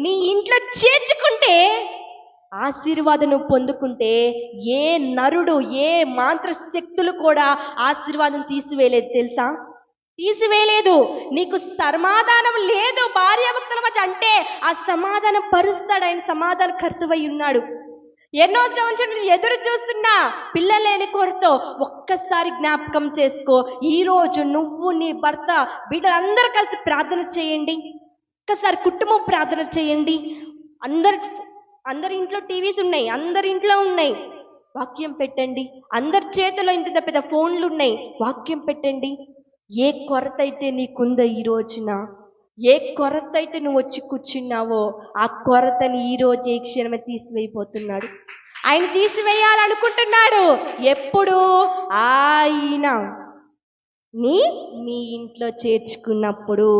నీ ఇంట్లో చేర్చుకుంటే ఆశీర్వాదం పొందుకుంటే ఏ నరుడు, ఏ మంత్ర శక్తులు కూడా ఆశీర్వాదం తీసివేయలేదు తెలుసా? తీసివేయలేదు. నీకు సమాధానం లేదు భార్యాభర్తల మధ్య అంటే ఆ సమాధానం పరుస్తాడు ఆయన. సమాధాన కర్తవై ఉన్నాడు. ఎన్నో సంవత్సరం నుంచి ఎదురు చూస్తున్నా పిల్లలేని కొరతో ఒక్కసారి జ్ఞాపకం చేసుకో. ఈ రోజు నువ్వు, నీ భర్త, బిడ్డలందరూ కలిసి ప్రార్థన చేయండి. ఒక్కసారి కుటుంబం ప్రార్థన చేయండి. అందరి ఇంట్లో టీవీస్ ఉన్నాయి, అందరి ఇంట్లో ఉన్నాయి, వాక్యం పెట్టండి. అందరి చేతిలో ఇంత పెద్ద ఫోన్లు ఉన్నాయి, వాక్యం పెట్టండి. ఏ కొరత అయితే నీకుందో ఈ రోజున, ఏ కొరత అయితే నువ్వు వచ్చి కూర్చున్నావో ఆ కొరతని ఈ రోజు ఏ క్షణమే తీసివేయబోతున్నాడు. ఆయన తీసివేయాలనుకుంటున్నాడు. ఎప్పుడు? ఆయన నీ ఇంట్లో చేర్చుకున్నప్పుడు.